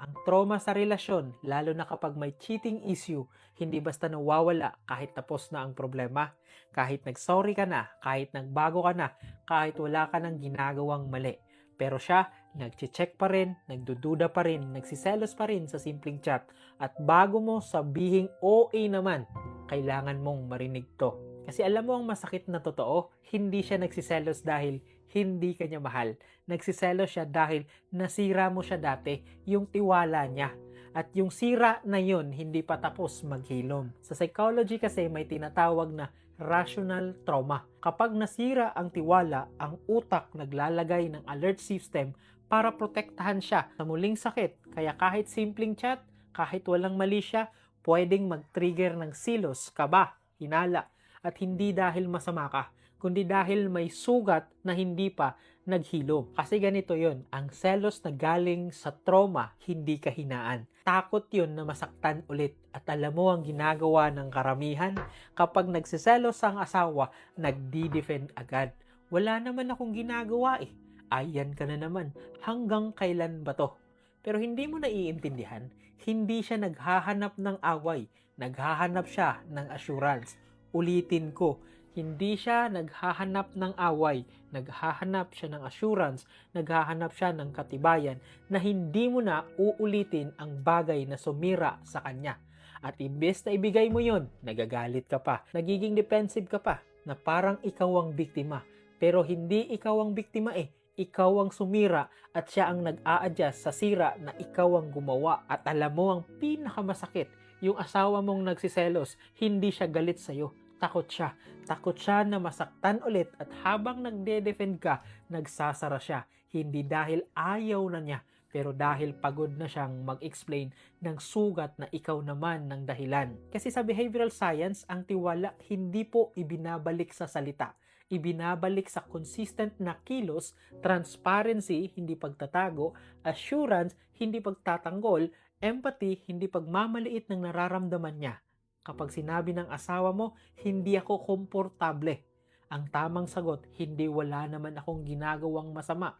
Ang trauma sa relasyon, lalo na kapag may cheating issue, hindi basta nawawala kahit tapos na ang problema. Kahit nagsorry ka na, kahit nagbago ka na, kahit wala ka ng ginagawang mali. Pero siya, nagche-check pa rin, nagdududa pa rin, nagsiselos pa rin sa simpleng chat. At bago mo sabihing OA naman, kailangan mong marinig to. Kasi alam mo ang masakit na totoo, hindi siya nagsiselos dahil hindi ka niya mahal. Nagsiselos siya dahil nasira mo siya dati, yung tiwala niya. At yung sira na yun, hindi pa tapos maghilom. Sa psychology kasi may tinatawag na rational trauma. Kapag nasira ang tiwala, ang utak naglalagay ng alert system para protektahan siya sa muling sakit. Kaya kahit simpleng chat, kahit walang mali siya, pwedeng mag-trigger ng silos, kaba, hinala, at hindi dahil masama ka, kundi dahil may sugat na hindi pa naghilom. Kasi ganito yon, ang selos na galing sa trauma, hindi kahinaan. Takot yon na masaktan ulit. At alam mo ang ginagawa ng karamihan? Kapag nagsiselos ang asawa, nagdi-defend agad. Wala naman akong ginagawa eh. Ayan ka na naman. Hanggang kailan ba to? Pero hindi mo naiintindihan, hindi siya naghahanap ng away, naghahanap siya ng assurance. Ulitin ko, hindi siya naghahanap ng away, naghahanap siya ng assurance, naghahanap siya ng katibayan na hindi mo na uulitin ang bagay na sumira sa kanya. At imbes na ibigay mo yon, nagagalit ka pa, nagiging defensive ka pa, na parang ikaw ang biktima. Pero hindi ikaw ang biktima eh, ikaw ang sumira at siya ang nag-a-adjust sa sira na ikaw ang gumawa. At alam mo ang pinakamasakit, yung asawa mong nagsiselos, hindi siya galit sa'yo. Takot siya. Takot siya na masaktan ulit at habang nagde-defend ka, nagsasara siya. Hindi dahil ayaw na niya, pero dahil pagod na siyang mag-explain ng sugat na ikaw naman ng dahilan. Kasi sa behavioral science, ang tiwala hindi po ibinabalik sa salita. Ibinabalik sa consistent na kilos, transparency, hindi pagtatago, assurance, hindi pagtatanggol, empathy, hindi pagmamaliit ng nararamdaman niya. Kapag sinabi ng asawa mo, hindi ako komportable. Ang tamang sagot, hindi wala naman akong ginagawang masama.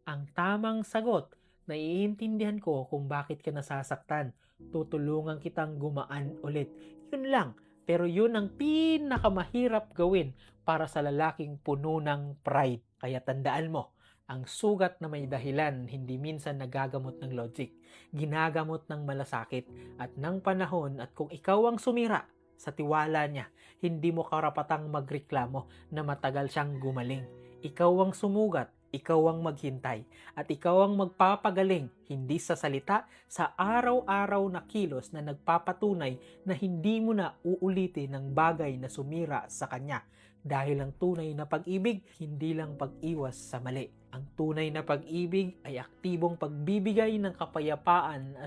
Ang tamang sagot, naiintindihan ko kung bakit ka nasasaktan. Tutulungan kitang gumaan ulit. Yun lang. Pero yun ang pinakamahirap gawin para sa lalaking puno ng pride. Kaya tandaan mo, ang sugat na may dahilan hindi minsan nagagamot ng logic, ginagamot ng malasakit at ng panahon. At kung ikaw ang sumira sa tiwala niya, hindi mo karapatang magreklamo na matagal siyang gumaling. Ikaw ang sumugat, ikaw ang maghintay, at ikaw ang magpapagaling, hindi sa salita, sa araw-araw na kilos na nagpapatunay na hindi mo na uulitin ng bagay na sumira sa kanya. Dahil ang tunay na pag-ibig, hindi lang pag-iwas sa mali. Ang tunay na pag-ibig ay aktibong pagbibigay ng kapayapaan,